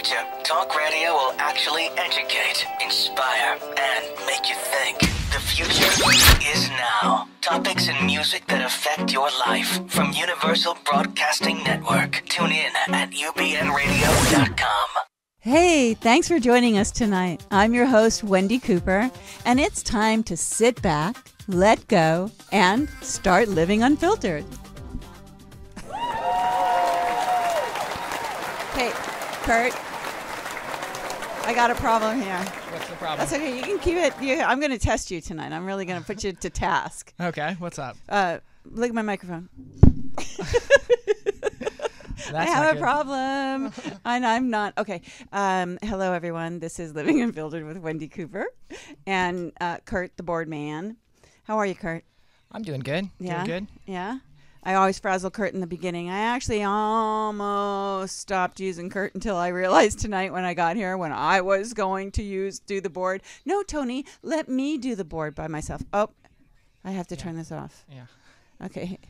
future, talk radio will actually educate, inspire, and make you think. The future is now. Topics and music that affect your life from Universal Broadcasting Network. Tune in at ubnradio.com. Hey, thanks for joining us tonight. I'm your host, Wendi Cooper, and it's time to sit back, let go, and start living unfiltered. Hey, Kurt, I got a problem here. What's the problem? That's okay. You can keep it. I'm going to test you tonight. I'm really going to put you to task. Okay, what's up? Look at my microphone. That's I have a problem. And I'm not. Okay. Hello, everyone. This is Living Unfiltered with Wendi Cooper and Kurt, the board man. How are you, Kurt? I'm doing good. Yeah. Doing good. Yeah. I always frazzle Kurt in the beginning. I actually almost stopped using Kurt until I realized tonight when I got here when I was going to do the board. No, Tony, let me do the board by myself. Oh, I have to turn this off. Yeah. Okay.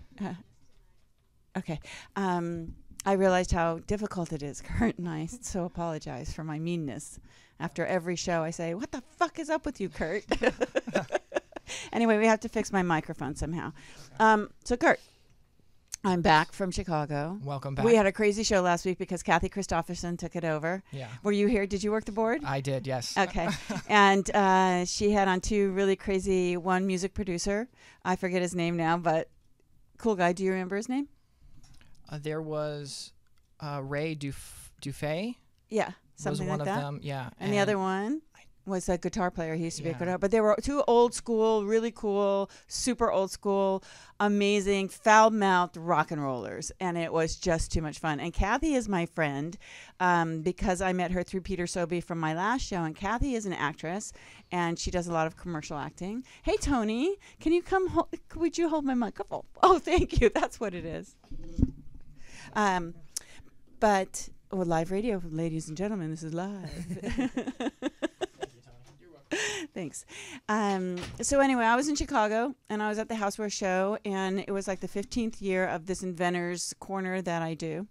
Okay. I realized how difficult it is, Kurt, and I so apologize for my meanness. After every show, I say, "What the fuck is up with you, Kurt?" Anyway, we have to fix my microphone somehow. So, Kurt, I'm back from Chicago. Welcome back. We had a crazy show last week because Kathy Christopherson took it over. Yeah. Were you here? Did you work the board? I did, yes. Okay. And she had on two really crazy, one music producer. I forget his name now, but cool guy. Do you remember his name? There was Ray Dufay. Yeah, something was like one that. of them, yeah. And the other one was a guitar player. He used to be a Yeah. guitar. But they were two old school, really cool, super old school, amazing, foul-mouthed rock and rollers. And it was just too much fun. And Kathy is my friend because I met her through Peter Sobey from my last show. And Kathy is an actress, and she does a lot of commercial acting. Hey, Tony, can you come? Would you hold my microphone? Oh, thank you. That's what it is. But live radio, ladies and gentlemen, this is live. Thanks. So anyway, I was in Chicago and I was at the Houseware show, and it was like the 15th year of this Inventors Corner that I do.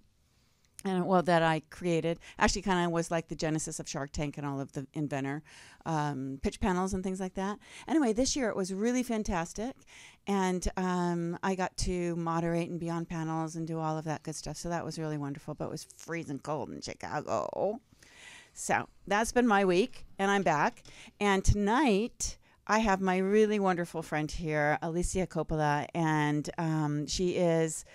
And that I created. Actually kind of was like the genesis of Shark Tank and all of the inventor pitch panels and things like that. Anyway, this year it was really fantastic. And I got to moderate and be on panels and do all of that good stuff. So that was really wonderful. But it was freezing cold in Chicago. So that's been my week. And I'm back. And tonight I have my really wonderful friend here, Alicia Coppola. And she is...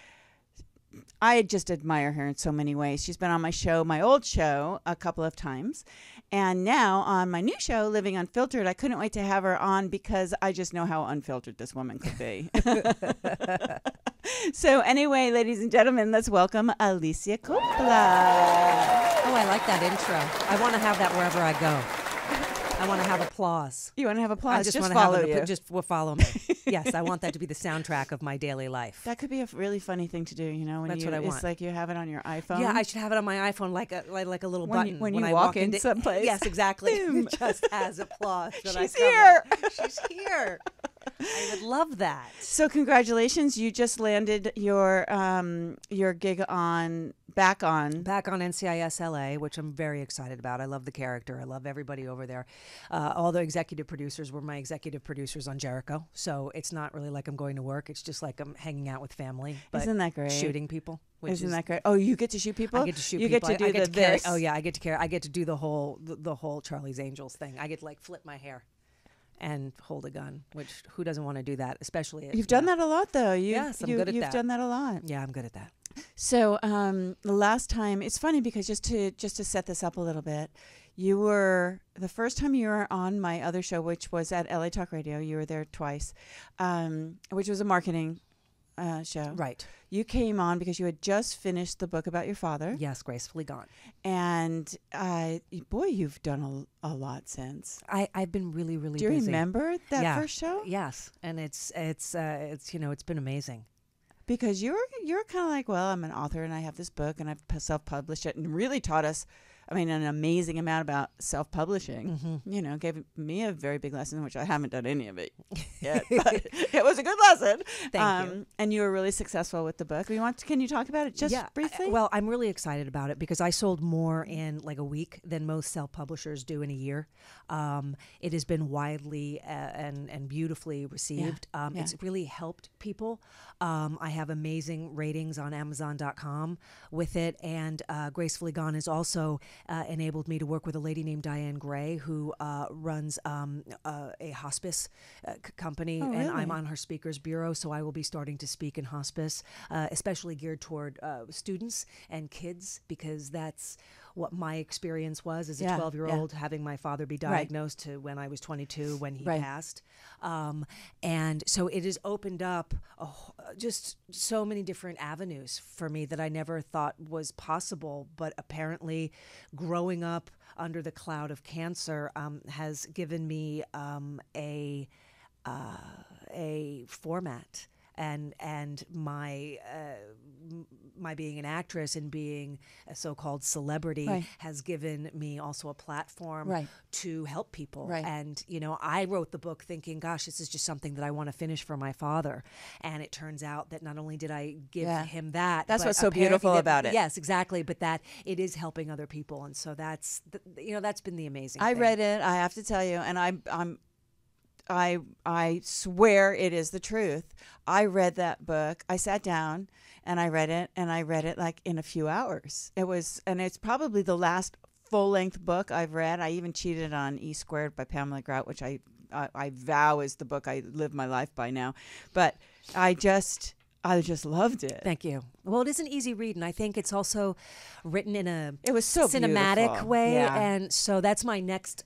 I just admire her in so many ways. She's been on my show, my old show, a couple of times. And now on my new show, Living Unfiltered, I couldn't wait to have her on because I just know how unfiltered this woman could be. So anyway, ladies and gentlemen, let's welcome Alicia Coppola. Oh, I like that intro. I want to have that wherever I go. I want to have applause. You want to have applause? I just want want to to follow you. Just follow me. Yes, I want that to be the soundtrack of my daily life. That could be a really funny thing to do, you know. When That's what I want. It's like you have it on your iPhone. Yeah, I should have it on my iPhone like a little button. When you I walk into someplace. Yes, exactly. Boom. Just as applause. She's here. She's here. I would love that. So congratulations, you just landed your gig back on NCIS LA, which I'm very excited about. I love the character. I love everybody over there. All the executive producers were my executive producers on Jericho, so it's not really like I'm going to work. It's just like I'm hanging out with family. But isn't that great? Shooting people. Isn't that great? Oh, you get to shoot people? I get to shoot you people. You get to do carry. this. Oh yeah, I get to carry. I get to do the whole Charlie's Angels thing. I get to like flip my hair and hold a gun, which who doesn't want to do that, especially You've done that a lot, though. Yes, I'm good at that. You've done that a lot. Yeah, I'm good at that. So the last time, it's funny because just to set this up a little bit, you were the first time you were on my other show, which was at LA Talk Radio. You were there twice, which was a marketing show. Right. You came on because you had just finished the book about your father. Yes, Gracefully Gone. And boy, you've done a lot since. I've been really, really busy. Do you remember that first show? Yes, and it's it's been amazing. Because you're kind of like, well, I'm an author and I have this book and I've self-published it and really taught us I mean, an amazing amount about self-publishing. You know, gave me a very big lesson, which I haven't done any of it yet, but it was a good lesson. Thank you. And you were really successful with the book. Can you talk about it just briefly? Well, I'm really excited about it because I sold more in like a week than most self-publishers do in a year. It has been widely and beautifully received. It's really helped people. I have amazing ratings on Amazon.com with it, and Gracefully Gone has also enabled me to work with a lady named Diane Gray who runs a hospice company, and I'm on her speakers bureau, so I will be starting to speak in hospice, especially geared toward students and kids, because that's what my experience was as a 12-year-old, having my father be diagnosed to when I was 22 when he passed. And so it has opened up just so many different avenues for me that I never thought was possible. But apparently growing up under the cloud of cancer has given me a format. And my being an actress and being a so-called celebrity has given me also a platform to help people. And, you know, I wrote the book thinking, gosh, this is just something that I want to finish for my father. And it turns out that not only did I give him that. That's but what's so beautiful about it. Yes, exactly. But that it is helping other people. And so that's been the amazing I thing. read it, I have to tell you, and I swear it is the truth. I read that book. I sat down and I read it like in a few hours. And it's probably the last full-length book I've read. I even cheated on E Squared by Pamela Grout, which I vow is the book I live my life by now. But I just loved it. Thank you. Well, it is an easy read, and I think it's also written in a It was so cinematic beautiful. way, Yeah. and so that's my next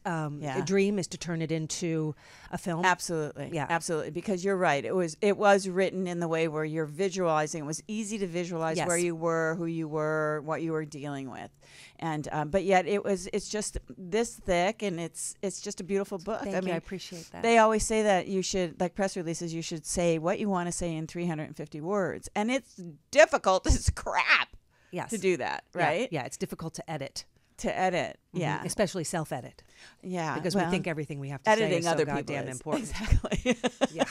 dream is to turn it into a film. Absolutely. Yeah. Absolutely. Because you're right. It was written in the way where you're visualizing. It was easy to visualize Yes. where you were, who you were, what you were dealing with. And but yet it's just this thick, and it's just a beautiful book. Thank you. I appreciate that. They always say that you should, like press releases, you should say what you want to say in 350 words. And it's difficult as crap yes. to do that, right? Yeah, it's difficult to edit. Yeah. Especially self-edit. Yeah. Because we think everything we have to say is so other goddamn people important. Exactly. Yeah.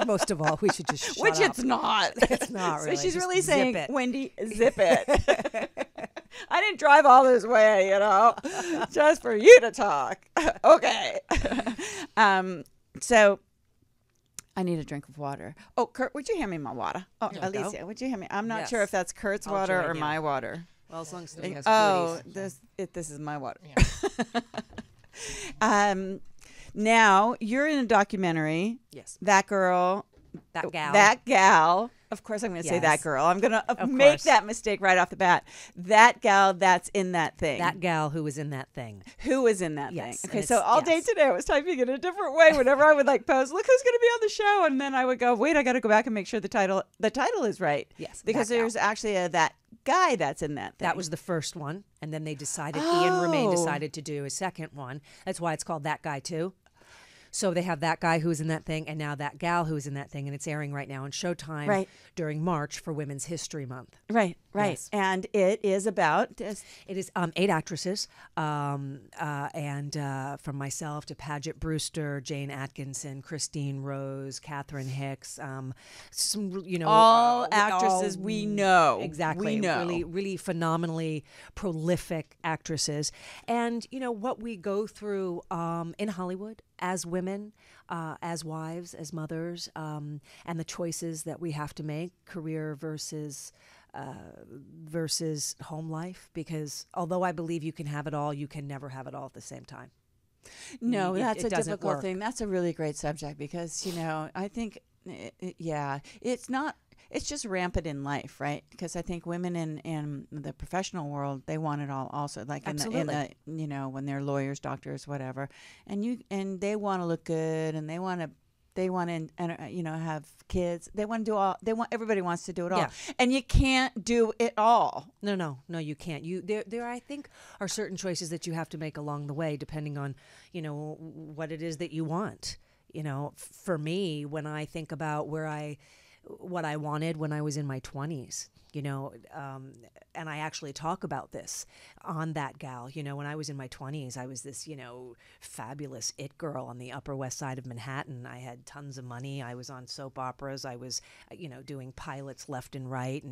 Most of all, we should just shut Which up. it's not. It's not really. So she's Just really zip saying, it. Wendy, zip it. I didn't drive all this way, just for you to talk. Okay. So I need a drink of water. Oh, Kurt, would you hand me my water? Oh, There we go. Alicia, would you hand me? I'm not Yes. sure if that's Kurt's I'll water join or you. my water. Well, as long as it has Oh, goodies. this is my water. Yeah. Now you're in a documentary. Yes. That girl. That gal. That gal. Of course, I'm going to say that Yes. girl. I'm going to Of make course. that mistake right off the bat. That gal that's in that thing. That gal who was in that thing. Who was in that Yes, thing? and Okay, so it's- all day yes. today I was typing it a different way whenever I would like post, look who's going to be on the show. And then I would go, wait, I got to go back and make sure the title is right. Yes, Because that gal. there's actually that guy that's in that thing. That was the first one, and then they decided, Ian Remain Oh. decided to do a second one. That's why it's called That Guy Too. So they have that guy who's in that thing, and now that gal who's in that thing, and it's airing right now on ShowTime Right. during March for Women's History Month. Right. Yes. And it is about It is 8 actresses, and from myself to Paget Brewster, Jane Atkinson, Christine Rose, Catherine Hicks, some all actresses we know. Exactly. We know. Really, really phenomenally prolific actresses. And, what we go through in Hollywood as women, as wives, as mothers, and the choices that we have to make, career versus home life. Because although I believe you can have it all, you can never have it all at the same time. No, It- that's it a doesn't difficult work. thing. That's a really great subject because, I think, it's not, it's just rampant in life, right? Because I think women in the professional world, they want it all also, like in the, when they're lawyers, doctors, whatever. And they want to look good and they want to have kids. They want to do all, everybody wants to do it all. Yeah. And you can't do it all. No, you can't. There I think are certain choices that you have to make along the way, depending on, what it is that you want. For me, when I think about where I what I wanted when I was in my 20s, you know, and I actually talk about this on That Gal. You know, when I was in my 20s, I was this, you know, fabulous it girl on the Upper West Side of Manhattan. I had tons of money. I was on soap operas. I was, you know, doing pilots left and right,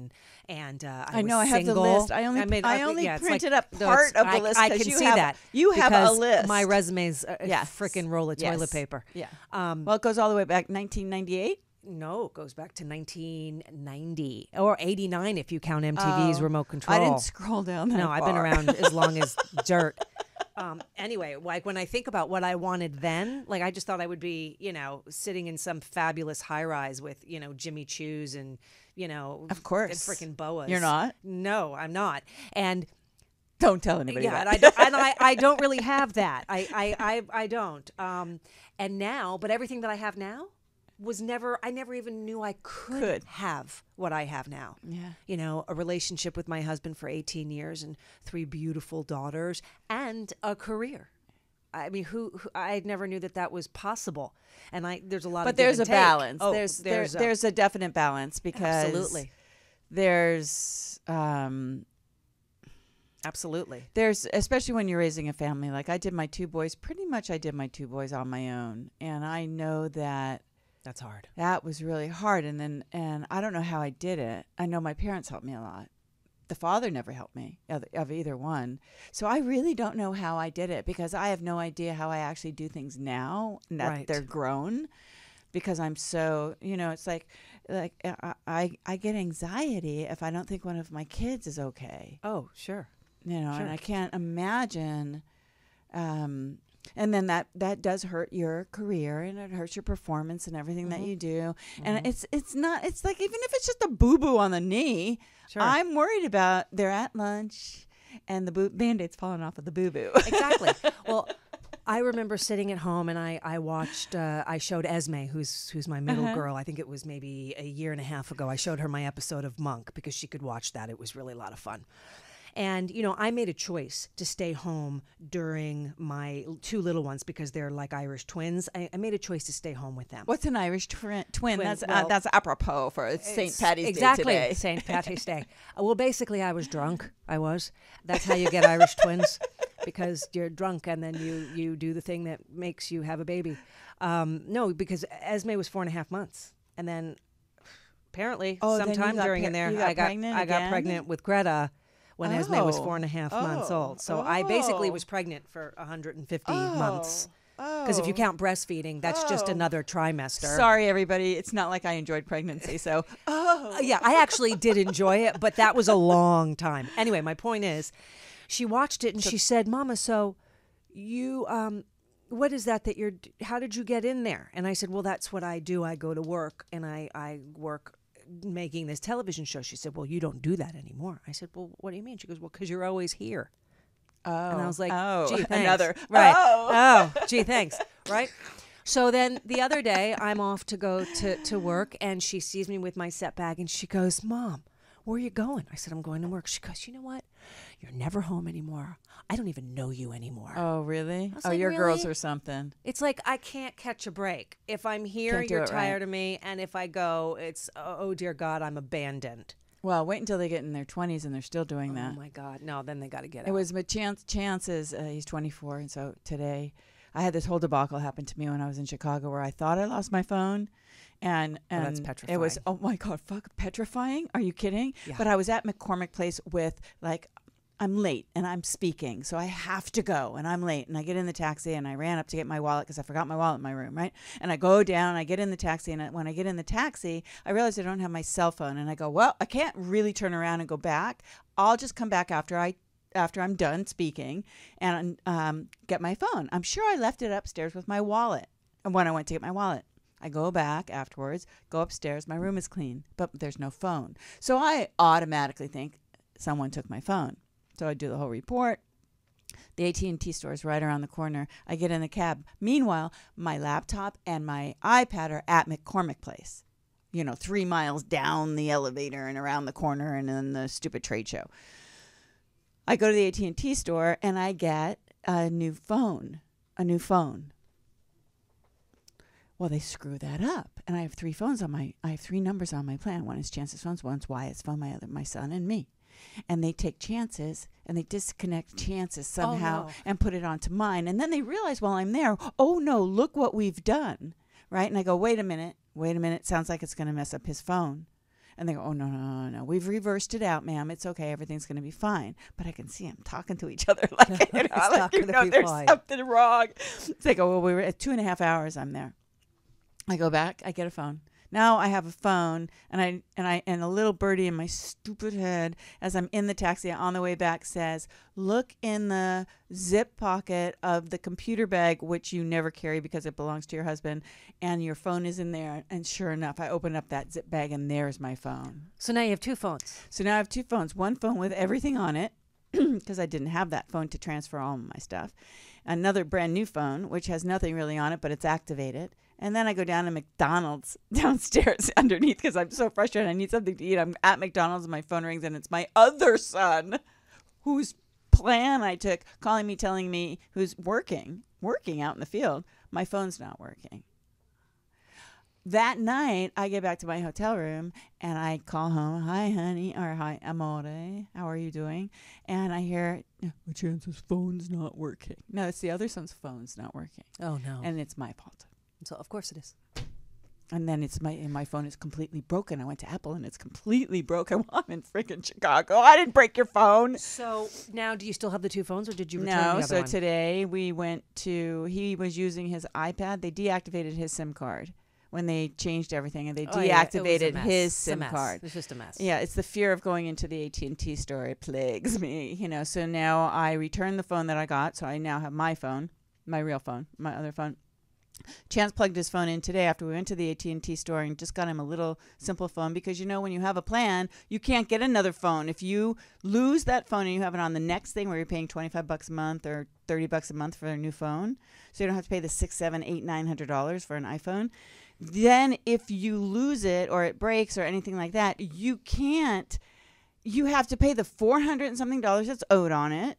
and I know was I have the single. list. I only yeah, it's printed like, up part of the list. I 'cause can you see have, that. You have a because list. My resume's a Yes. frickin' roll of toilet Yes. paper. Yeah. Well, it goes all the way back 1998. No, it goes back to 1990 or 89 if you count MTV's remote control. I didn't scroll down that No, I've been far. around as long as dirt. Anyway, like when I think about what I wanted then, like I just thought I would be, you know, sitting in some fabulous high rise with, you know, Jimmy Choos and, you know, Of course. and freaking boas. You're not? No, I'm not. And Don't tell anybody yeah, that. and I don't really have that. I don't. And now, but everything that I have now was never. I never even knew I could have what I have now. Yeah. You know, a relationship with my husband for 18 years and 3 beautiful daughters and a career. I mean, who I never knew that was possible. And there's a lot of But give there's and a take. balance. Oh, There's a definite balance because absolutely. There's Absolutely. There's, especially when you're raising a family, like I did my 2 boys, pretty much I did my 2 boys on my own. And I know that That's hard. that was really hard. And I don't know how I did it. I know my parents helped me a lot. The father never helped me of either one. So I really don't know how I did it because I have no idea how I actually do things now that Right. they're grown, because I'm so, you know, it's like I get anxiety if I don't think one of my kids is okay. Oh, sure. You know, Sure. and I can't imagine. And then that does hurt your career and it hurts your performance and everything that you do. And it's like, even if it's just a boo-boo on the knee, Sure. I'm worried about they're at lunch and the Band-Aid's falling off of the boo-boo. Exactly. Well, I remember sitting at home and I watched, I showed Esme, who's my middle girl. I think it was maybe a year and a half ago. I showed her my episode of Monk because she could watch that. It was really a lot of fun. And, you know, I made a choice to stay home during my 2 little ones because they're like Irish twins. I made a choice to stay home with them. What's an Irish twin? Well, That's apropos for St. Patty's exactly, Day today. St. Patty's Day. Well, basically, I was drunk. I was. That's how you get Irish twins, because you're drunk and then you do the thing that makes you have a baby. No, because Esme was 4.5 months, and then apparently Oh, then you sometime got during in there, you got I got pregnant I got pregnant with Greta when Esme was 4.5 months old. So I basically was pregnant for 150 months. Because if you count breastfeeding, that's just another trimester. Sorry, everybody. It's not like I enjoyed pregnancy. So, Yeah, I actually did enjoy it, but that was a long time. Anyway, my point is, she watched it and she said, "Mama, so you, what is that how did you get in there?" And I said, "Well, that's what I do. I go to work and I work making this television show." She said, "Well, you don't do that anymore." I said, "Well, what do you mean?" She goes, "Well, because you're always here." And I was like, "Gee, thanks." another. Right. Oh. Gee, thanks. Right. So then the other day, I'm off to go to work, and she sees me with my set bag, and she goes, "Mom, where are you going?" I said, "I'm going to work." She goes, "You know what? You're never home anymore. I don't even know you anymore." Oh, really? was Oh, like, your girls really? are something. It's like I can't catch a break. If I'm here, Can't do you're it right. tired of me, and if I go, it's, oh dear God, I'm abandoned. Well, wait until they get in their 20s and they're still doing Oh that. my God, no! Then they got to get It out. was my chances. He's 24, and so today I had this whole debacle happen to me when I was in Chicago, where I thought I lost my phone, and that's it was, petrifying. oh my God, petrifying. Are you kidding? Yeah. But I was at McCormick Place with, like, I'm late and I'm speaking, so I have to go, and I'm late, and I get in the taxi, and I ran up to get my wallet because I forgot my wallet in my room, right? And I go down, I get in the taxi, and when I get in the taxi, I realize I don't have my cell phone, and I go, well, I can't really turn around and go back. I'll just come back after I'm done speaking and get my phone. I'm sure I left it upstairs with my wallet. And when I went to get my wallet, I go back afterwards, go upstairs, my room is clean, but there's no phone. So I automatically think someone took my phone. So I do the whole report. The AT&T store is right around the corner. I get in the cab. Meanwhile, my laptop and my iPad are at McCormick Place. 3 miles down the elevator and around the corner and in the stupid trade show. I go to the AT&T store and I get a new phone. Well, they screw that up, and I have three numbers on my plan. One is Chance's phone, one's Wyatt's phone, my son, and me. And they take chances, and they disconnect Chance's somehow and put it onto mine. And then they realize while I'm there, oh no, look what we've done, right? And I go, wait a minute, sounds like it's going to mess up his phone. And they go, oh, no, we've reversed it out, ma'am. It's okay. Everything's going to be fine. But I can see them talking to each other like, there's something wrong. So they go, well, we were at 2.5 hours. I'm there. I go back. I get a phone. Now I have a phone, and a little birdie in my stupid head as I'm in the taxi on the way back says, look in the zip pocket of the computer bag, which you never carry because it belongs to your husband, and your phone is in there. And sure enough, I open up that zip bag, and there's my phone. So now you have two phones. So now I have two phones. One phone with everything on it, because I didn't have that phone to transfer all of my stuff. Another brand new phone, which has nothing really on it, but it's activated. And then I go down to McDonald's downstairs underneath because I'm so frustrated. I need something to eat. I'm at McDonald's and my phone rings, and it's my other son whose plan I took calling me, telling me, who's working out in the field. My phone's not working. That night, I get back to my hotel room, and I call home, hi, honey, or hi, amore, how are you doing? And I hear, Chance's phone's not working. No, it's the other son's phone's not working. Oh, no. And it's my fault. So, of course it is. And then my phone is completely broken. I went to Apple, and it's completely broken. Well, I'm in freaking Chicago. I didn't break your phone. So now, do you still have the two phones, or did you return the No, other so one? today he was using his iPad. They deactivated his SIM card when they changed everything, and they deactivated his SIM card. It's just a mess. Yeah, it's the fear of going into the AT&T store. It plagues me, So now I returned the phone that I got, so I now have my phone, my real phone, my other phone. Chance plugged his phone in today after we went to the AT&T store and just got him a little simple phone because, when you have a plan, you can't get another phone. If you lose that phone and you have it on the next thing where you're paying $25 a month or $30 a month for a new phone, so you don't have to pay the $600, $700, $800, $900 for an iPhone, then if you lose it or it breaks or anything like that, you have to pay the $400 and something that's owed on it,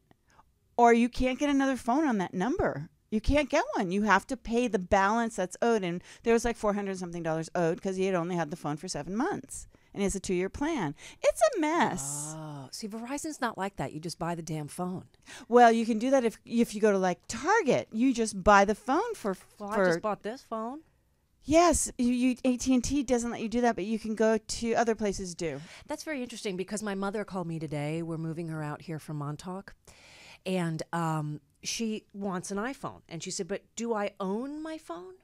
or you can't get another phone on that number. You can't get one. You have to pay the balance that's owed. And there was like $400 and something owed because he had only had the phone for 7 months. And he has a 2-year plan. It's a mess. Oh, see, Verizon's not like that. You just buy the damn phone. Well, you can do that if you go to like Target. You just buy the phone for. I just bought this phone. Yes, AT&T doesn't let you do that, but you can go to other places do. That's very interesting because my mother called me today. We're moving her out here from Montauk. And she wants an iPhone. And she said, but do I own my phone?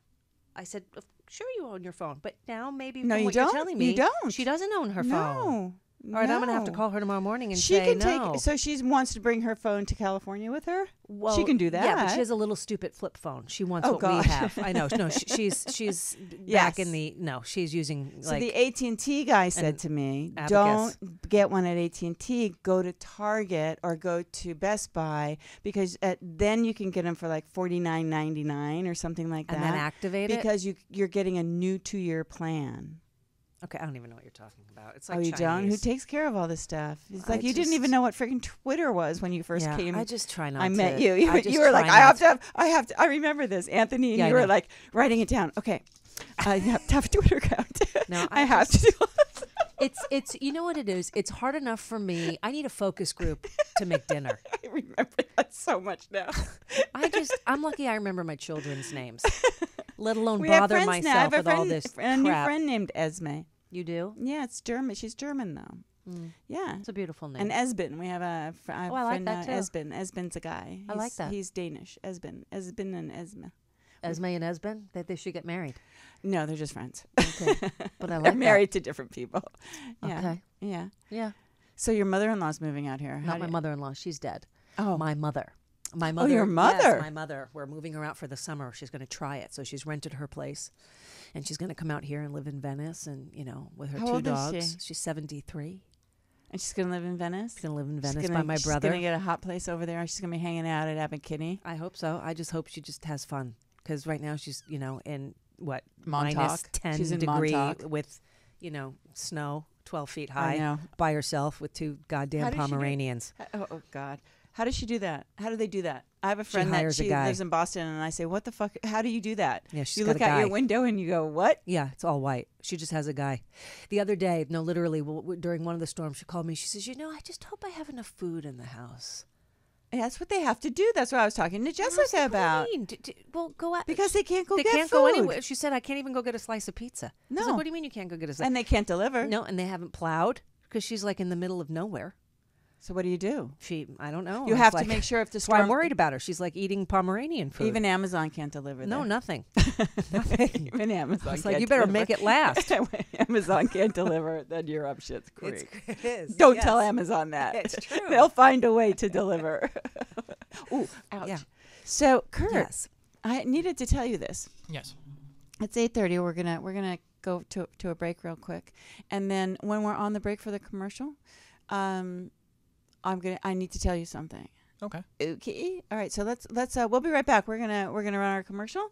I said, sure you own your phone. But now maybe from what you're telling me, you don't. She doesn't own her phone. No. All right, I'm going to have to call her tomorrow morning and she say can no. So she wants to bring her phone to California with her? Well, she can do that. Yeah, but she has a little stupid flip phone. She wants what God. we have. I know. No, she's back in the, she's using So the AT&T guy said to me, don't get one at AT&T, go to Target or go to Best Buy because then you can get them for like $49.99 or something like that. And then activate it? Because you're getting a new 2-year plan. Okay, I don't even know what you're talking about. It's like you Chinese. don't? Who takes care of all this stuff? It's like you didn't even know what freaking Twitter was when you first came. I just try not to. I met you. You were like, I have to. I remember this, Anthony, and you were like writing it down. Okay, I have to have a Twitter account. No, I have to do this. It's you know what it is? It's hard enough for me. I need a focus group to make dinner. I remember that so much now. I'm lucky I remember my children's names, let alone we bother myself with all this a new crap. friend named Esme. You do? Yeah, it's German. She's German though. Yeah, it's a beautiful name. And Esben, we have a I friend like that too. Esben. Esben's a guy. I like that. He's Danish. Esben and Esme. Esme and Esben, they should get married. No, they're just friends. Okay, but I like they're married to different people. Yeah. Okay. Yeah. Yeah. So your mother-in-law's moving out here. Not my mother-in-law. She's dead. Oh, my mother. My mother. Oh, your mother. Yes, my mother. We're moving her out for the summer. She's going to try it. So she's rented her place, and she's going to come out here and live in Venice, and with her How 2 old dogs. is she? She's 73. And she's gonna live in Venice. She's going to live in Venice by my brother. She's gonna get a hot place over there. She's gonna be hanging out at Abercrombie. I hope so. I just hope she just has fun because right now she's in what Montauk. -10 She's in degree Montauk. with snow 12 feet high. I know. By herself with 2 goddamn Pomeranians. Oh God. How does she do that? How do they do that? I have a friend that hires a she guy. lives in Boston, and I say, "What the fuck? How do you do that?" Yeah, she's you got look a out your guy. window and you go, "What?" Yeah, it's all white. She just has a guy. The other day, no, literally, during one of the storms, she called me. She says, I just hope I have enough food in the house. And that's what they have to do. That's what I was talking to I was Jessica like, about. What do you mean? Well, go out. Because they can't go They get can't food. go anywhere. She said, I can't even go get a slice of pizza. I was No. like, what do you mean you can't go get a slice? And they can't deliver. No, and they haven't plowed because she's like in the middle of nowhere. So what do you do? I don't know. You It's have like- to make sure if the That's why I'm storm. worried about her. She's like eating Pomeranian food. Even Amazon can't deliver. no, there. nothing. Even Amazon. It's like, can't you better deliver. make it last. When Amazon can't deliver, then you're up shit's creek. It is. Don't yes. tell Amazon that. It's true. They'll find a way to deliver. Ooh, ouch. Yeah. So, Kurt, Yes. I needed to tell you this. Yes. It's 8:30. We're gonna go to a break real quick, and then when we're on the break for the commercial, I need to tell you something. Okay. Okay. All right. So let's we'll be right back. We're gonna run our commercial,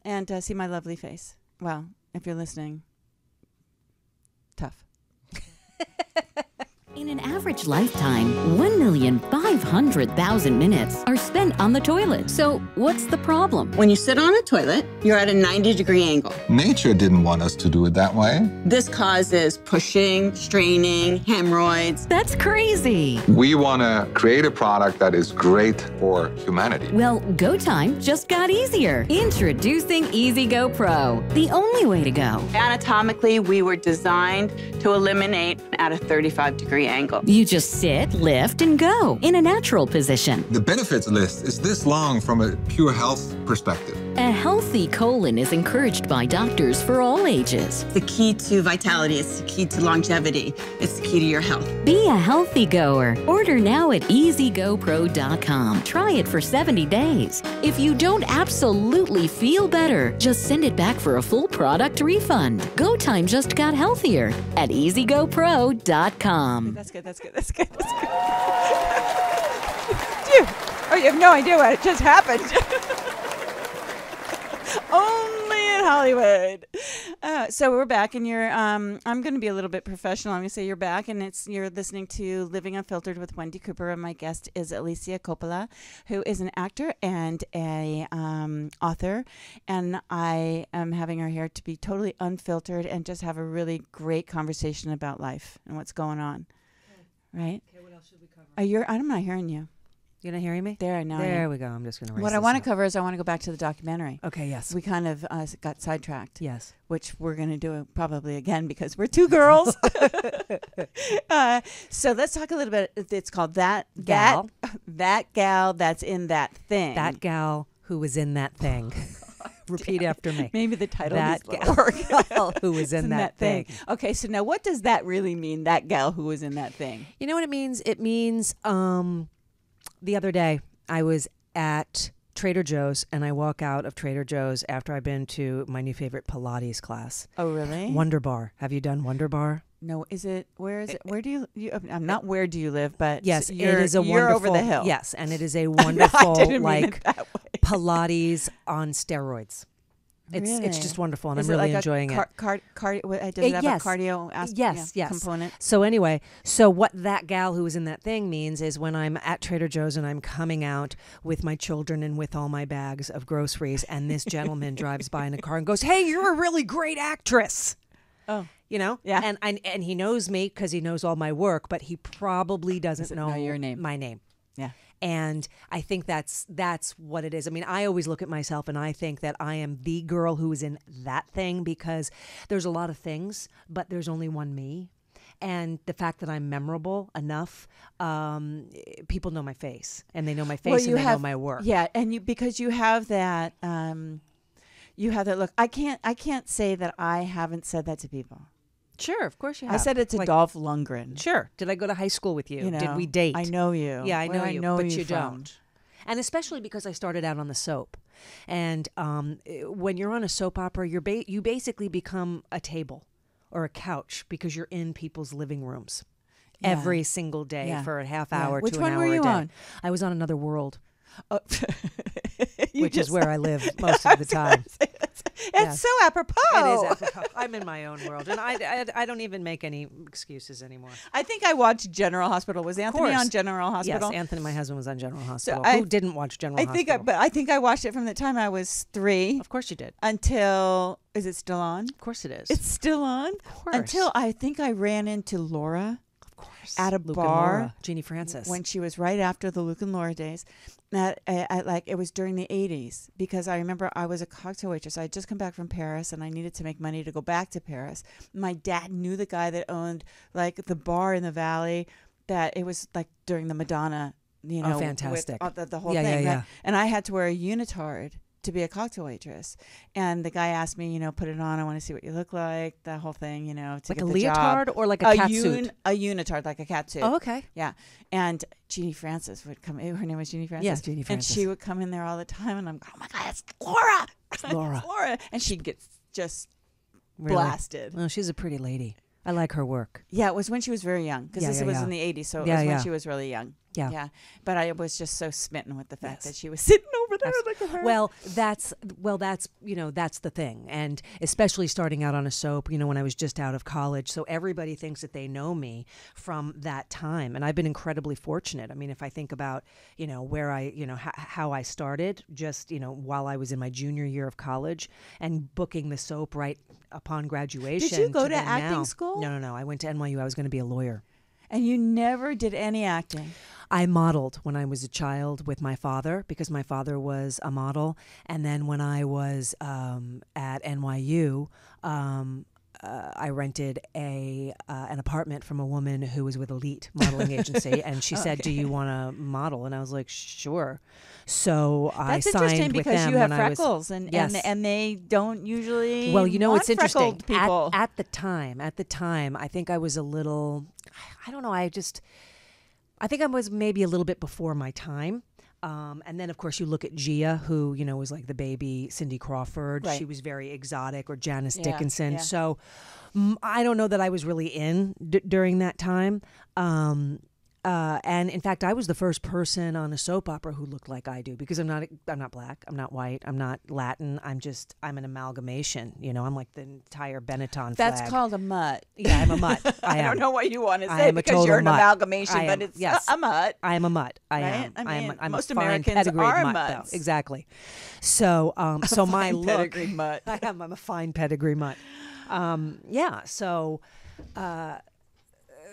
and see my lovely face. Well, if you're listening, tough. In an average lifetime, 1,500,000 minutes are spent on the toilet. So what's the problem? When you sit on a toilet, you're at a 90-degree angle. Nature didn't want us to do it that way. This causes pushing, straining, hemorrhoids. That's crazy. We want to create a product that is great for humanity. Well, go time just got easier. Introducing Easy Go Pro, the only way to go. Anatomically, we were designed to eliminate at a 35-degree angle. You just sit, lift, and go in a natural position. The benefits list is this long from a pure health perspective. A healthy colon is encouraged by doctors for all ages. The key to vitality, it's the key to longevity, it's the key to your health. Be a healthy goer. Order now at EasyGoPro.com. Try it for 70 days. If you don't absolutely feel better, just send it back for a full product refund. Go time just got healthier at EasyGoPro.com. That's good. That's good. That's good. That's good. Oh, you have no idea what just happened. Only in Hollywood. So we're back, and you're. I'm going to be a little bit professional. I'm going to say you're back, and you're listening to Living Unfiltered with Wendi Cooper, and my guest is Alicia Coppola, who is an actor and a author, and I am having her here to be totally unfiltered and just have a really great conversation about life and what's going on. Right? Okay, what else should we cover? I'm not hearing you. You're not hearing me? There, now. There we go. I'm just going to What I want to cover is I want to go back to the documentary. Okay, yes. We kind of got sidetracked. Yes. Which we're going to do probably again because we're two girls. So let's talk a little bit. It's called That Gal. That Gal That's in That Thing. That gal who was in that thing. Repeat after me. Maybe the title That needs a little work. gal who was in that thing. Okay, so now what does that really mean, that gal who was in that thing? You know what it means? It means the other day I was at Trader Joe's, and I walk out of Trader Joe's after I've been to my new favorite Pilates class. Oh, really? Wonder Bar. Have you done Wonder Bar? No, where is it? Where do you I'm not where do you live, but Yes, it you're, is a you're wonderful. over the hill. Yes, and it is a I wonderful didn't mean like it that way. Pilates on steroids. It's Really? just wonderful, and Is I'm it really like enjoying it. does it have yes. a cardio Yes. component? So anyway, so what that gal who was in that thing means is when I'm at Trader Joe's and I'm coming out with my children and with all my bags of groceries, and this gentleman drives by in a car and goes, "Hey, you're a really great actress." Oh. You know? Yeah. And he knows me because he knows all my work, but he probably doesn't know your name. my name. Yeah. And I think that's what it is. I mean, I always look at myself and I think that I am the girl who is in that thing because there's a lot of things, but there's only one me. And the fact that I'm memorable enough, people know my face, and they know my face, and they know my work. Yeah, and because you have that look. I can't say that I haven't said that to people. Sure, of course you have. I said it to Like, Dolph Lundgren. Sure. Did I go to high school with you? You know, Did we date? I know you. Yeah, I Where know I you, know but you you from? don't. And especially because I started out on the soap. And when you're on a soap opera, you basically become a table or a couch because you're in people's living rooms every single day for a half hour Which to one an were hour you a day. on? I was on Another World, Oh. which is where I live most of the time. It's so apropos. It is apropos. I'm in my own world, and I don't even make any excuses anymore. I think I watched General Hospital. Was Anthony course. on General Hospital? Yes, Anthony, my husband, was on General Hospital. I- Who didn't watch General I Hospital? think I watched it from the time I was 3 Of course you did. until. Is it still on? Of course it is. It's still on. Of course. Until I think I ran into Laura. Of course. At a Luke bar. and Laura, Jeannie Francis. When she was right after the Luke and Laura days. That it was during the 80s, because I remember I was a cocktail waitress. I had just come back from Paris and I needed to make money to go back to Paris. My dad knew the guy that owned like the bar in the Valley, that it was like during the Madonna, you know, fantastic. with, the whole Yeah, thing. yeah, right? yeah. And I had to wear a unitard to be a cocktail waitress. And the guy asked me, put it on. I want to see what you look like. That whole thing, to like get a the leotard job. or like a cat suit? A unitard, like a cat suit. Oh, okay. Yeah. And Jeannie Francis would come. Her name was Jeannie Francis. Yes, Jeannie And Francis. she would come in there all the time. And I'm going, oh my God, it's Laura. Laura. It's Laura. And she'd get just Really? blasted. Oh, she's a pretty lady. I like her work. Yeah, it was when she was very young, because Yeah, this yeah, was yeah. in the 80s. So it Yeah, was yeah. when she was really young. Yeah. Yeah. But I was just so smitten with the fact Yes. that she was sitting over there. Look at her. Well, that's that's the thing, and especially starting out on a soap, when I was just out of college, so everybody thinks that they know me from that time, and I've been incredibly fortunate. I mean, if I think about where I how I started, just while I was in my junior year of college, and booking the soap right upon graduation. Did you go to then acting now. school? No. I went to NYU. I was going to be a lawyer. And you never did any acting. I modeled when I was a child with my father, because my father was a model. And then when I was at NYU, I rented an apartment from a woman who was with Elite Modeling Agency, and she said, "Do you want to model?" And I was like, "Sure." So I That's signed interesting, with because them you have when I was. freckles, and Yes. and they don't usually. Well, want it's interesting. freckled people. At the time, I think I was a little. I don't know. I think I was maybe a little bit before my time. And then, of course, you look at Gia, who, was like the baby Cindy Crawford. Right. She was very exotic, or Janice Yeah, Dickinson. yeah. So I don't know that I was really in during that time. And in fact, I was the first person on a soap opera who looked like I do, because I'm not black, I'm not white, I'm not Latin. I'm an amalgamation. I'm like the entire Benetton That's flag. called a mutt. Yeah, I'm a mutt. I am. don't know what you want to I say, am a because total you're an mutt. amalgamation, I am, but it's yes. a mutt. I am a mutt. I Right? am. I mean, I'm most a fine Americans pedigreed are mutt, mutts. though. Exactly. So, so my Fine look. pedigree mutt. I'm a fine pedigree mutt. Yeah. So,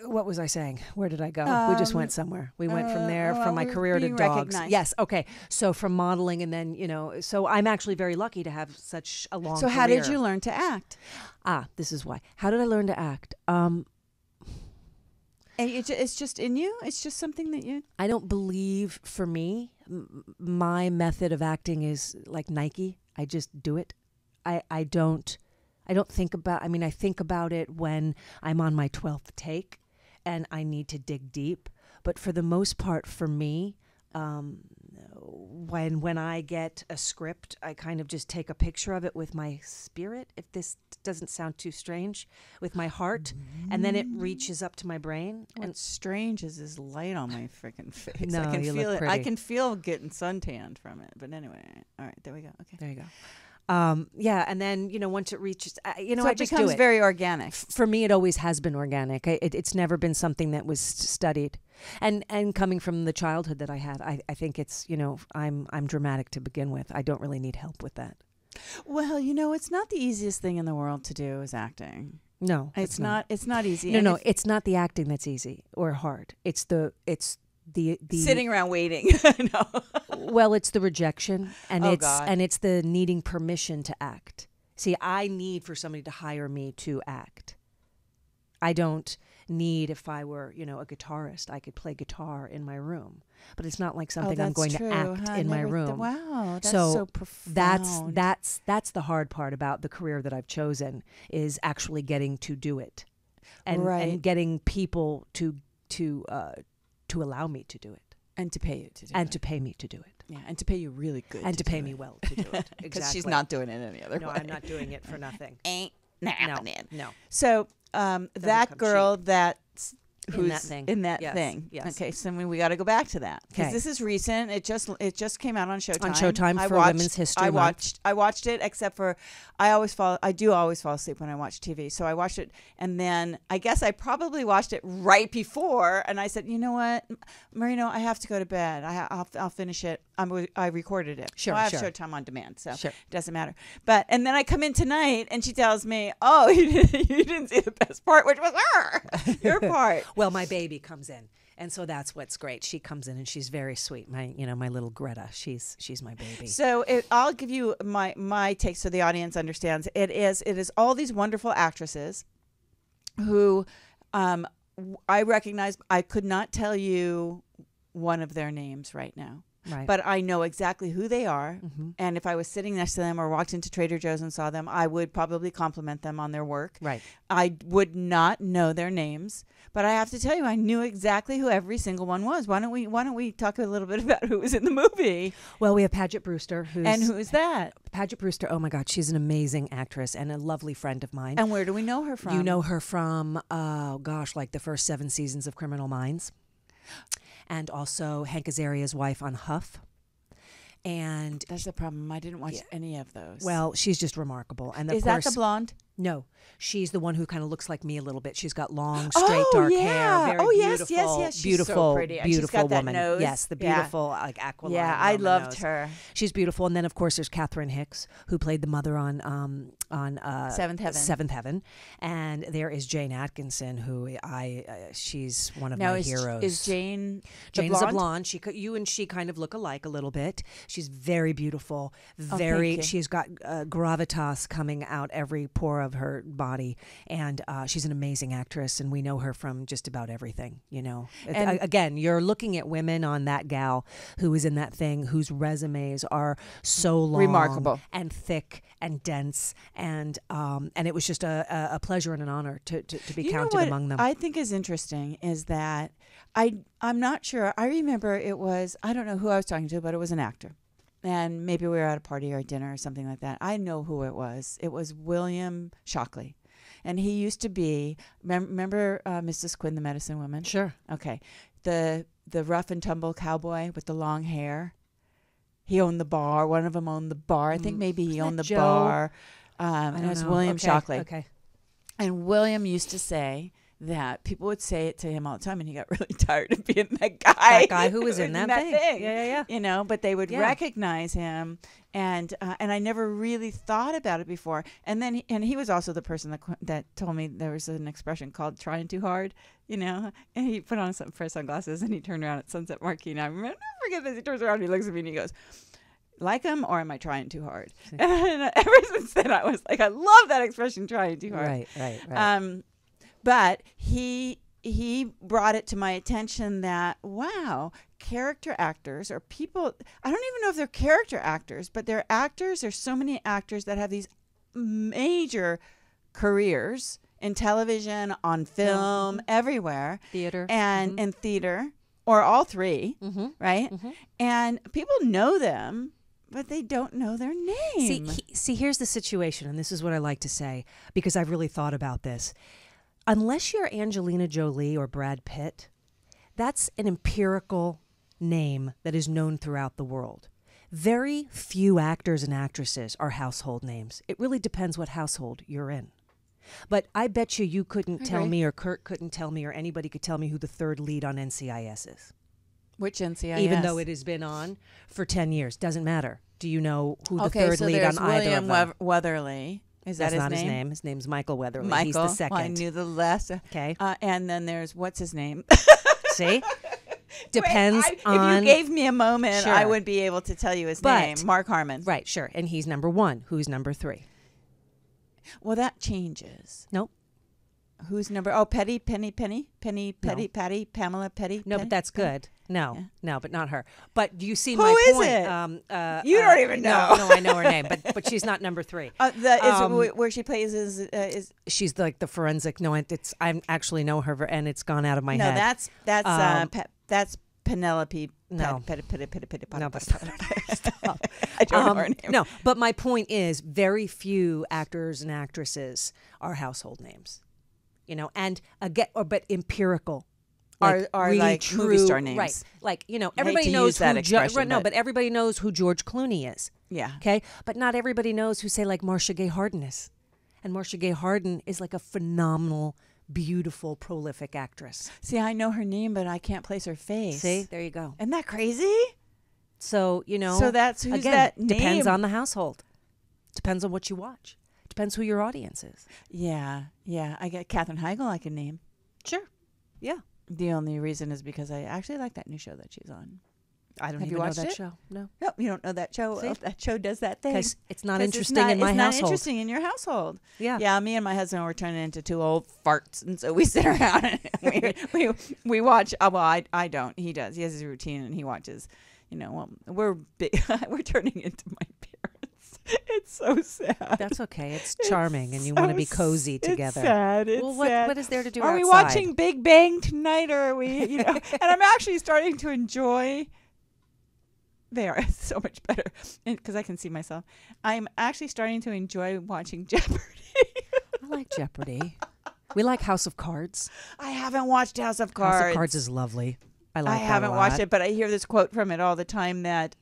what was I saying? Where did I go? We just went somewhere. We went from there, from my we're career to being dogs. recognized. Yes. Okay. So from modeling, and then so I'm actually very lucky to have such a long. So how did career. you learn to act? This is why. How did I learn to act? And it's just in you? It's just something that you... I don't believe, for me, my method of acting is like Nike. I just do it. I don't think about, I think about it when I'm on my 12th take and I need to dig deep. But for the most part, for me, when I get a script, I kind of just take a picture of it with my spirit, if this doesn't sound too strange, with my heart, and then it reaches up to my brain. What's strange is this light on my freaking face. No, I can you feel look it. I pretty. can feel getting suntanned from it. But anyway, all right, there we go. Okay. There you go. Yeah, and then once it reaches, So I it just becomes do it. very organic. For me, it always has been organic. It's never been something that was studied, and coming from the childhood that I had, I think it's I'm dramatic to begin with. I don't really need help with that. Well, it's not the easiest thing in the world to do is acting. No, It's not. It's not easy. No, And no, if- it's not the acting that's easy or hard. It's the sitting around waiting. No. Well, it's the rejection, and Oh, God. it's the needing permission to act. See, I need for somebody to hire me to act. I don't need, if I were, a guitarist, I could play guitar in my room, but it's not like something I'm that's going true, to act huh? in my Never room. Wow, that's so profound. That's the hard part about the career that I've chosen, is actually getting to do it, and Right. getting people to allow me to do it, and to pay you to do and it. to pay me to do it, Yeah, and to pay you really good. and to pay do me it. well to do it. Because she's Exactly. not doing it any other No, way. I'm not doing it for nothing. Ain't No, happening. no. So that come girl that In that thing. In that Yes, thing. yes. Okay, so we got to go back to that because Okay. this is recent. It just came out on ShowTime. On ShowTime for Women's History Month. I watched it, except for I do always fall asleep when I watch TV. So I watched it, and then I guess I probably watched it right before, and I said, you know what, Marino, I have to go to bed. I'll finish it. I recorded it. Sure, so I have sure. ShowTime on demand, so Sure. it doesn't matter. And then I come in tonight, and she tells me, oh, you didn't see the best part, which was your part. Well, my baby comes in, and so that's what's great. She comes in, and she's very sweet. My little Greta. She's my baby. So I'll give you my take so the audience understands. It is all these wonderful actresses who I recognize. I could not tell you one of their names right now. Right. But I know exactly who they are. And if I was sitting next to them or walked into Trader Joe's and saw them, I would probably compliment them on their work. Right. I would not know their names, but I have to tell you, I knew exactly who every single one was. Why don't we talk a little bit about who was in the movie? Well, we have Paget Brewster, Who's that? Paget Brewster. Oh my God, she's an amazing actress and a lovely friend of mine. And where do we know her from? You know her from, like the first 7 seasons of Criminal Minds. And also Hank Azaria's wife on Huff. And that's the problem. I didn't watch any of those. well, she's just remarkable. And of is course, that the blonde? No, she's the one who kind of looks like me a little bit. She's got long, straight, dark hair. Very yes, beautiful, yes. She's beautiful, so pretty. And she's beautiful got that woman. nose. Yes, the beautiful like aquiline. Yeah, I Roman loved nose. her. She's beautiful. And then of course there's Catherine Hicks, who played the mother on Seventh Heaven. Seventh Heaven, and there is Jane Atkinson, who she's one of my heroes. Is Jane Jane's a blonde. You and she kind of look alike a little bit. She's very beautiful. Very. She's got gravitas coming out every pore of her body, and she's an amazing actress. And we know her from just about everything. And again, you're looking at women on that gal who is in that thing, whose resumes are so long, remarkable, and thick and dense, and it was just a pleasure and an honor to be counted among them. I think is interesting is that I'm not sure. I remember I don't know who I was talking to, but it was an actor. And maybe we were at a party or a dinner or something like that. I know who it was. It was William Shockley. And he used to be, remember Mrs. Quinn, the medicine woman? Sure. Okay. The rough and tumble cowboy with the long hair. He owned the bar. One of them owned the bar. I think maybe he owned the Joe? bar. And it was William Shockley. Okay. And William used to say that people would say it to him all the time, and he got really tired of being that guy. That guy who was in that thing. Yeah. But they would recognize him, and I never really thought about it before. And then he was also the person that told me there was an expression called "trying too hard," And he put on some pair of sunglasses, and he turned around at Sunset Marquee, and I never forget this. He turns around, and he looks at me, and he goes, "Like him, or am I trying too hard?" And ever since then, I was like, I love that expression, "trying too hard." Right. But he brought it to my attention that, wow, character actors or people, I don't even know if they're character actors, but they're actors. There's so many actors that have these major careers in television, on film, everywhere. Theater. And in theater, or all three, right? And people know them, but they don't know their name. See, here's the situation, and this is what I like to say, because I've really thought about this. Unless you're Angelina Jolie or Brad Pitt, that's an empirical name that is known throughout the world. Very few actors and actresses are household names. It really depends what household you're in. But I bet you couldn't tell me, or Kurt couldn't tell me, or anybody could tell me who the third lead on NCIS is. Which NCIS? Even though it has been on for 10 years. Doesn't matter. Do you know who the third lead on either William of them? Weatherly. Is that That's not his his name? name. His name's Michael Weatherly. Michael. He's the second. Well, I knew the last. Okay. And then there's, what's his name? See? Depends on... If you gave me a moment, Sure. I would be able to tell you his name. Mark Harmon. Right, sure. And he's number 1. Who's number 3? Well, that changes. Nope. Who's number... Oh, Penny, Patty, Pamela, Petty. No, but that's good. No, but not her. But do you see Who my is point? it? You don't even know. No, I know her name, but she's not number 3. Where she plays is she's like the forensic. No, I actually know her, and it's gone out of my head. No, that's Penelope. No. No, that's not her. Stop. I don't know her name. No, but my point is, very few actors and actresses are household names. And again, but empirical like are really like true movie star names. right? Like I hate everybody to knows use that who expression, no, but- but everybody knows who George Clooney is. Yeah. Okay, but not everybody knows who, say, like Marcia Gay Harden is, and Marcia Gay Harden is like a phenomenal, beautiful, prolific actress. See, I know her name, but I can't place her face. See, there you go. Isn't that crazy? So So that's who's again, that depends name? on the household. Depends on what you watch. Depends who your audience is. Yeah, yeah. I get Katherine Heigl. I can name. Sure. Yeah. The only reason is because I actually like that new show that she's on. I don't Have even you know watched that it? show. No. No, you don't know that show. See? Oh, that show does that thing. 'Cause it's not 'Cause interesting in my it's household. not interesting in your household. Yeah. Yeah, me and my husband were turning into two old farts, and so we sit around and we watch. Well, I don't. He does. He has his routine, and he watches. Well, we're we're turning into my parents. It's so sad. That's okay. It's charming, and you want to be cozy together. It's sad. It's Well, sad. what is there to do Are we outside? watching Big Bang tonight, or are we? And I'm actually starting to enjoy. They are so much better because I can see myself. I'm actually starting to enjoy watching Jeopardy. I like Jeopardy. We like House of Cards. I haven't watched House of Cards. House of Cards is lovely. I like that haven't a watched lot. it, but I hear this quote from it all the time that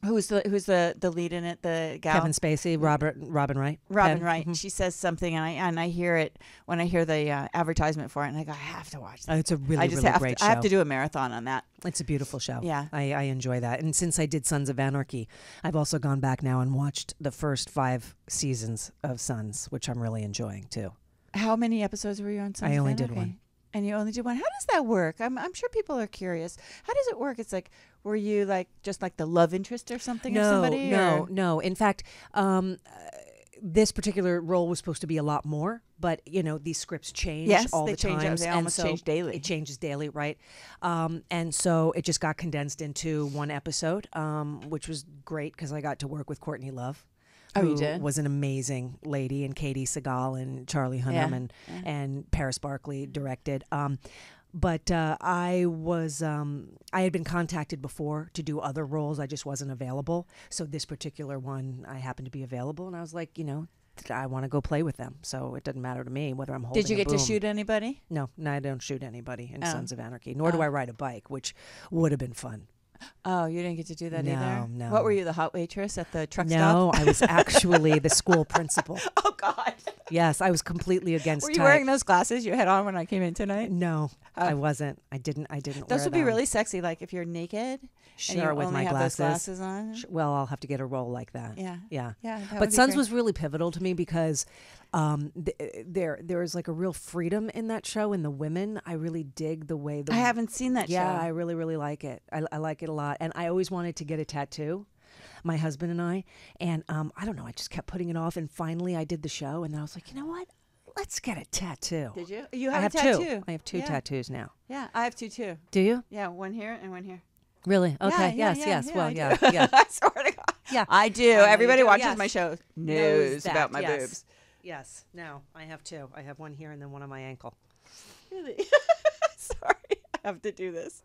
who's the lead in it? The gal Kevin Spacey, Robin Wright. Robin Penn. Wright. Mhm. She says something, and I hear it when I hear the advertisement for it, and I go, I have to watch that. It's a really, I just really have great to, show. I have to do a marathon on that. It's a beautiful show. Yeah. I enjoy that. And since I did Sons of Anarchy, I've also gone back now and watched the first 5 seasons of Sons, which I'm really enjoying too. How many episodes were you on? Sons I of only did Anarchy? one. And you only did one. How does that work? I'm sure people are curious. How does it work? It's like, were you like just like the love interest or something? No, or somebody? or? no. In fact, this particular role was supposed to be a lot more, but these scripts change Yes, all they the change. time. They almost change daily. It changes daily, right? And so it just got condensed into one episode, which was great because I got to work with Courtney Love. Oh, you who did? Was an amazing lady, and Katie Seagal and Charlie Hunnam and Paris Barkley directed. But I had been contacted before to do other roles. I just wasn't available. So this particular one, I happened to be available, and I was like, I want to go play with them. So it doesn't matter to me whether I'm holding. Did you get to shoot anybody? No, I don't shoot anybody in Oh. Sons of Anarchy. Nor do I ride a bike, which would have been fun. Oh, you didn't get to do that either? No. What were you, the hot waitress at the truck stop? No, I was actually the school principal. Oh, God. Yes, I was completely against. Were you type. wearing those glasses you had on when I came in tonight? No, I wasn't. I didn't. Those wear would be them. really sexy, like if you're naked and Sure, you with only my have glasses. those glasses on. Well, I'll have to get a role like that. Yeah. Yeah. Yeah, that would But be Sons great. was really pivotal to me because there is like a real freedom in that show, and the women, I really dig the way. I haven't seen that Yeah, show. I really, really like it. I like it a lot, and I always wanted to get a tattoo. My husband and I, and I don't know, I just kept putting it off, and finally I did the show, and then I was like, you know what? Let's get a tattoo. Did you? You I have have a tattoo. two. I have 2 Yeah. tattoos now. Yeah, I have 2 too. Do you? Yeah, one here and one here. Really? Okay. Yeah, yes. Well, I do. yeah. I swear to God. Yeah. I do. know you Everybody do, watches yes. my show Knows knows that, about my yes. boobs. Yes. No, I have 2. I have one here and then one on my ankle. Really? Sorry, I have to do this.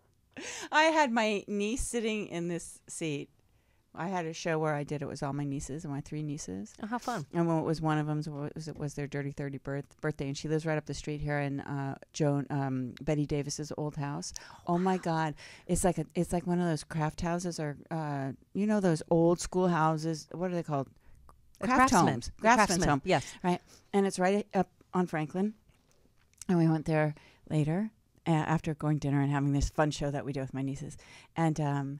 I had my niece sitting in this seat. I had a show where I did it was all my nieces and my 3 nieces. Oh, how fun. And when it was one of them was their Dirty 30 birthday, and she lives right up the street here in Betty Davis's old house. Oh my God, it's like one of those craft houses, or those old school houses. What are they called? Craftsman. Craftsman's home. Yes. Right, and it's right up on Franklin. And we went there later after going dinner and having this fun show that we do with my nieces, and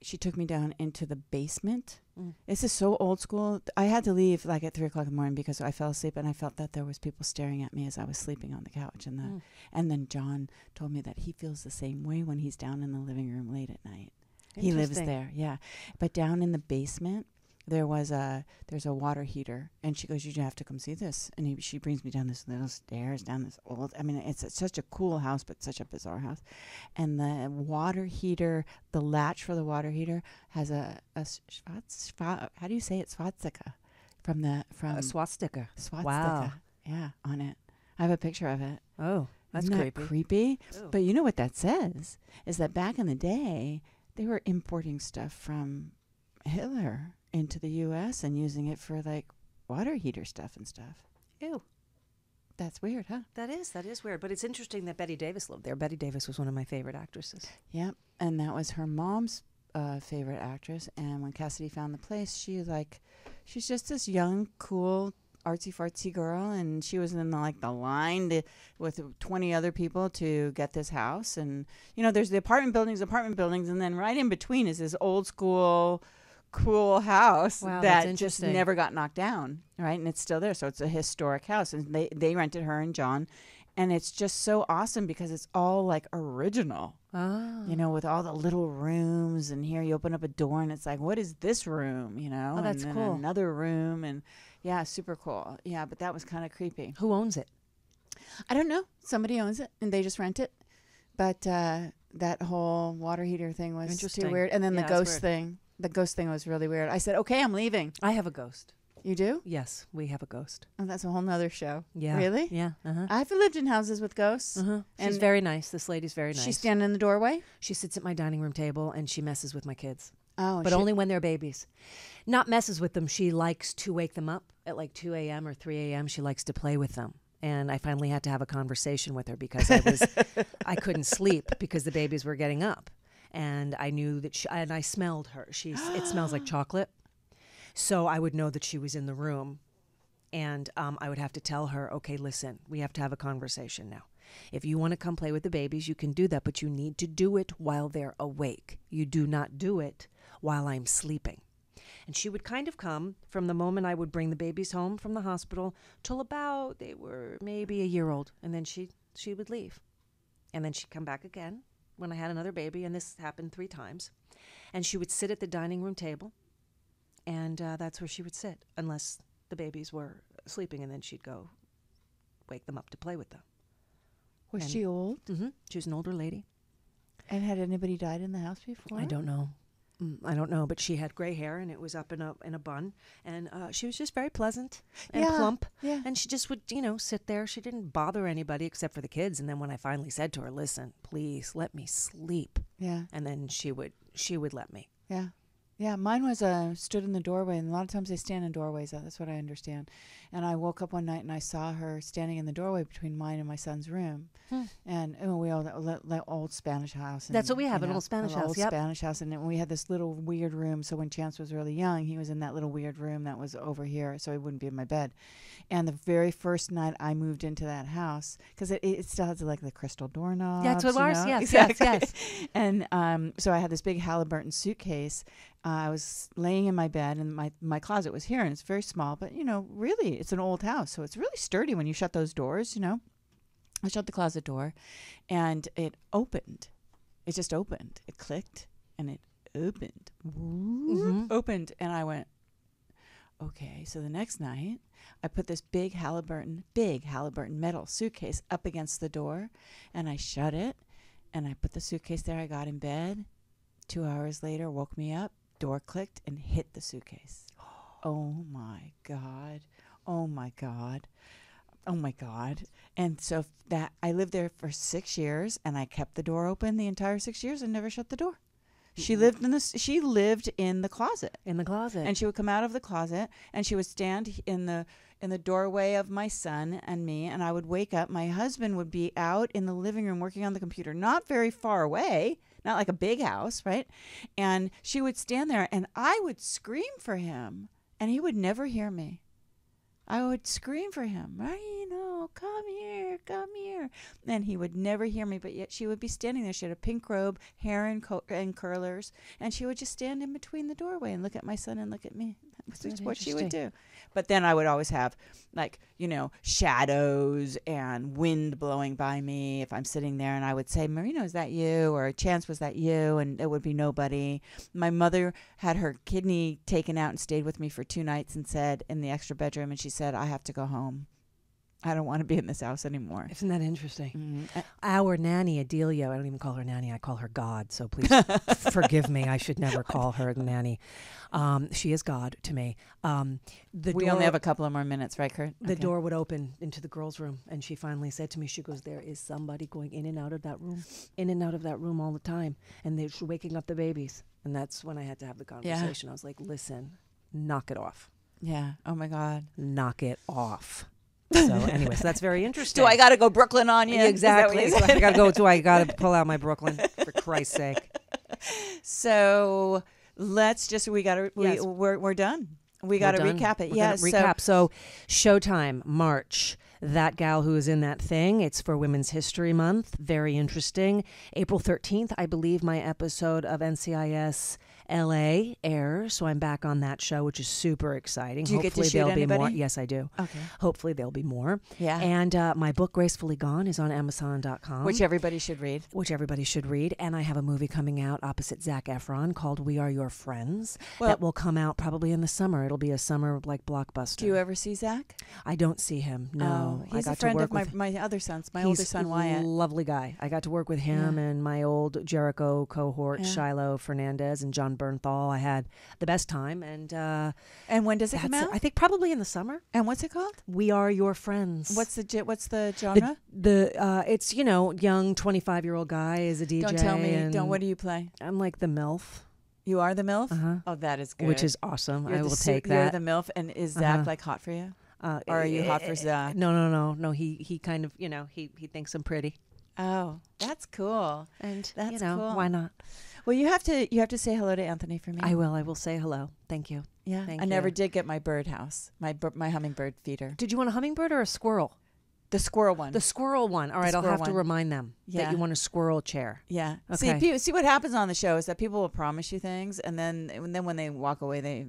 she took me down into the basement. This is so old school. I had to leave like at 3:00 in the morning because I fell asleep, and I felt that there was people staring at me as I was sleeping on the couch. And then John told me that he feels the same way when he's down in the living room late at night. He lives Interesting. there, yeah. But down in the basement, there's a water heater, and she goes, "You have to come see this." And she brings me down this little stairs, down this old. I mean, it's such a cool house, but such a bizarre house. And the water heater, the latch for the water heater has a how do you say it? Swastika, from A swastika. swastika. Wow. Yeah, on it. I have a picture of it. Oh, that's Isn't that creepy. creepy? Ew. But you know what that says is that back in the day, they were importing stuff from Hitler into the U.S. and using it for like water heater stuff and stuff. Ew. That's weird, huh? That is weird. But it's interesting that Betty Davis lived there. Betty Davis was one of my favorite actresses. Yep. And that was her mom's favorite actress. And when Cassidy found the place, she's just this young, cool, artsy fartsy girl, and she was in the line with 20 other people to get this house. And there's the apartment buildings, and then right in between is this old school cool house that just never got knocked down, right? And it's still there, so it's a historic house, and they rented her and John, and it's just so awesome because it's all like original. With all the little rooms, and here you open up a door and it's like, what is this room? Oh, that's and then cool. Another room, and yeah, super cool. Yeah, but that was kind of creepy. Who owns it? I don't know. Somebody owns it, and they just rent it. But that whole water heater thing was too weird. And then the ghost thing. The ghost thing was really weird. I said, okay, I'm leaving. I have a ghost. You do? Yes, we have a ghost. Oh, that's a whole nother show. Yeah. Really? Yeah. I've lived in houses with ghosts. She's very nice. This lady's very nice. She's standing in the doorway? She sits at my dining room table and she messes with my kids. Oh, but only when they're babies. Not messes with them. She likes to wake them up at like 2 a.m. or 3 a.m. She likes to play with them. And I finally had to have a conversation with her because I couldn't sleep because the babies were getting up. And I knew that and I smelled her. It smells like chocolate. So I would know that she was in the room. And I would have to tell her, okay, listen, we have to have a conversation now. If you want to come play with the babies, you can do that, but you need to do it while they're awake. You do not do it while I'm sleeping. And she would kind of come from the moment I would bring the babies home from the hospital till about they were maybe a year old. And then she would leave. And then she'd come back again when I had another baby, and this happened 3 times. And she would sit at the dining room table, and that's where she would sit, unless the babies were sleeping, and then she'd go wake them up to play with them. Was she old? Mm-hmm. She was an older lady. And had anybody died in the house before? I don't know. I don't know, but she had gray hair, and it was up in a bun, and she was just very pleasant and plump, and she just would, sit there. She didn't bother anybody except for the kids. And then when I finally said to her, "Listen, please let me sleep," and then she would let me. Yeah, mine was stood in the doorway, and a lot of times they stand in doorways. That's what I understand. And I woke up one night and I saw her standing in the doorway between mine and my son's room. And we all that old Spanish house. And, that's what we have, an old Spanish house. Old Spanish house, and we had this little weird room. So when Chance was really young, he was in that little weird room that was over here, so he wouldn't be in my bed. And the very first night I moved into that house, because it still has like the crystal doorknobs. That's what ours. Yes, exactly. yes. And so I had this big Halliburton suitcase. I was laying in my bed, and my closet was here, and it's very small, but really it's an old house, so it's really sturdy when you shut those doors. I shut the closet door, and it opened. It just opened. It clicked, and it opened. Opened, and I went, okay. So the next night, I put this big Halliburton metal suitcase up against the door, and I shut it, and I put the suitcase there. I got in bed. 2 hours later, woke me up. Door clicked and hit the suitcase. Oh my God. Oh my God. Oh my God. And so that I lived there for 6 years, and I kept the door open the entire 6 years and never shut the door. She lived in the closet. In the closet. And she would come out of the closet, and she would stand in the doorway of my son and me, and I would wake up. My husband would be out in the living room working on the computer, not very far away, not like a big house, right? And she would stand there, and I would scream for him, and he would never hear me. I would scream for him, Marino, come here. And he would never hear me, but yet she would be standing there. She had a pink robe, hair and curlers, and she would just stand in between the doorway and look at my son and look at me. That was just what she would do. But then I would always have, shadows and wind blowing by me if I'm sitting there, and I would say, Marino, is that you? Or Chance, was that you? And it would be nobody. My mother had her kidney taken out and stayed with me for 2 nights and said, in the extra bedroom, and she said, I have to go home. I don't want to be in this house anymore. Isn't that interesting? Our nanny, Adelia, I don't even call her nanny, I call her God, so please forgive me. I should never call her nanny. She is God to me. We only have a couple of more minutes, right, Kurt? The door would open into the girls' room, and she finally said to me, she goes, there is somebody going in and out of that room all the time, and they're waking up the babies. And that's when I had to have the conversation. I was like, listen, knock it off. Yeah. Oh, my God. Knock it off. So anyway, so that's very interesting. Do I got to go Brooklyn on you? Yeah, exactly. Is that what So I gotta go. Do I gotta pull out my Brooklyn for Christ's sake? So let's just Yes. we're done. We got to We're done. recap it. We're Yeah. gonna recap. So Showtime, March. That gal who is in that thing. It's for Women's History Month. Very interesting. April 13th, I believe my episode of NCIS LA airs. So I'm back on that show, which is super exciting. Do you get to Hopefully shoot there'll be more. anybody? Yes, I do. Okay. Hopefully there'll be more. Yeah. And my book, Gracefully Gone, is on Amazon.com. Which everybody should read. Which everybody should read. And I have a movie coming out opposite Zac Efron called We Are Your Friends. Well- that will come out probably in the summer. It'll be a summer like blockbuster. Do you ever see Zach? I don't see him. No, He's I got a friend to of work with. my other sons. My He's older son Wyatt. a lovely guy. I got to work with him and my old Jericho cohort, Yeah. Shiloh Fernandez and John Bernthal. I had the best time, and And when does it come that's out? I think probably in the summer. And what's it called? We Are Your Friends. What's the genre? It's young 25-year-old guy is a DJ. Don't tell me. and What do you play? I'm like the MILF, You are the MILF? Uh-huh. Oh, that is good. which is awesome. You're I the will su- take You're that. the MILF, and is Zach Uh-huh. like hot for you? Or are you hot for Zach? No. He kind of he thinks I'm pretty, Oh, that's cool. and That's cool. cool. Why not? Well, you have to say hello to Anthony for me. I will say hello. Thank you. Yeah, Thank I never you. did get my birdhouse, my hummingbird feeder, Did you want a hummingbird or a squirrel? the squirrel one. The squirrel one. All right, I'll squirrel have to one. remind them Yeah. that you want a squirrel chair. Yeah. Okay. See what happens on the show is that people will promise you things, and then when they walk away,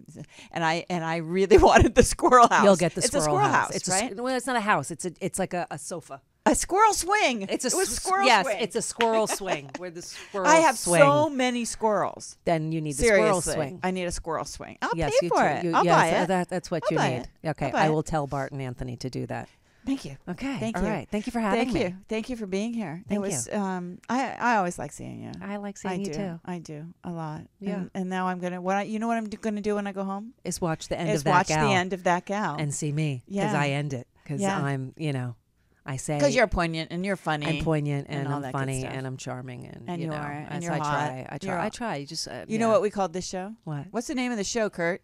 and I really wanted the squirrel house. You'll get the it's squirrel, a squirrel house, It's right? well, it's not a house. It's like a sofa. A squirrel swing. It was squirrel yes, swing. it's a squirrel swing where the squirrel I have swing. so many squirrels. Then you need the Seriously, squirrel swing. I need a squirrel swing. I'll Yes, pay you for too. it. You- I'll yes, buy it. That's what I'll you buy need. it. Okay, I'll buy I it. will tell Bart and Anthony to do that. Thank you. Okay, Thank all you. right. Thank you for having me. Thank you for being here. Thank it was, I always like seeing you. I like I seeing do. you too. I do a lot. Yeah. And now I'm gonna you know what I'm gonna do when I go home? Is watch the end Is of that watch gal the end of that gal. and see me because Yeah. I end it because Yeah. I'm I say Because you're poignant and you're funny. I'm poignant and and, all I'm that good funny stuff. and I'm charming and You know, are, and as you're I hot. try. You're I hot. try. You just You know what we called this show? What? What's the name of the show, Kurt?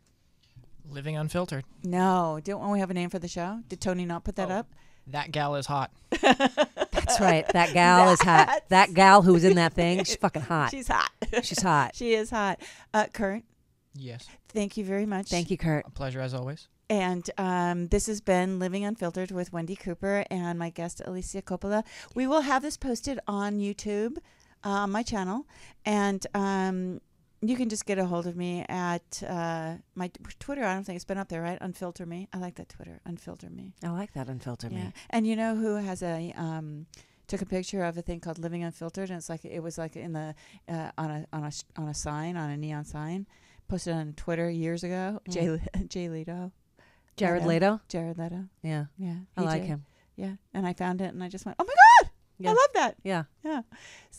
Living unfiltered. No, don't we have a name for the show? Did Tony not put that Oh. up? That gal is hot. That's right. That gal is hot. That gal who's in that thing, she's fucking hot. She's hot. She's hot. She is hot. Kurt, Yes. thank you very much. Thank you, Kurt. A pleasure as always. And this has been Living Unfiltered with Wendi Cooper and my guest, Alicia Coppola. We will have this posted on YouTube, on my channel. And you can just get a hold of me at my Twitter. I don't think it's been up there, right? Unfilter me. I like that Twitter. Unfilter me. I like that unfiltered Yeah. me. And you know who has took a picture of a thing called Living Unfiltered, and it was like in the on a sign, on a neon sign, posted on Twitter years ago. Jay Leto. Jared Leto? Jared Leto. Yeah. Yeah. I he like did. him. Yeah. And I found it and I just went, oh my God, Yeah. I love that. Yeah. Yeah.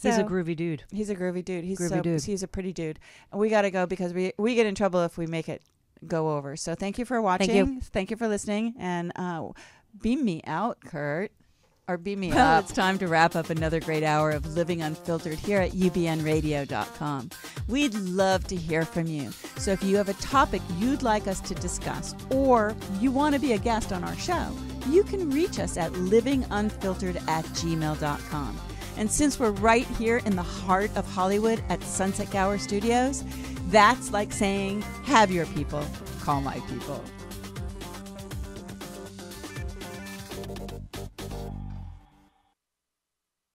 He's a So, groovy dude. He's a groovy dude. Dude. He's a pretty dude. And we got to go because we get in trouble if we make it go over. So thank you for watching. you. Thank you for listening. And beam me out, Kurt. Or beam me up. It's time to wrap up another great hour of Living Unfiltered here at ubnradio.com. We'd love to hear from you. So if you have a topic you'd like us to discuss, or you want to be a guest on our show, you can reach us at livingunfiltered@gmail.com. And since we're right here in the heart of Hollywood at Sunset Gower Studios, that's like saying, have your people call my people.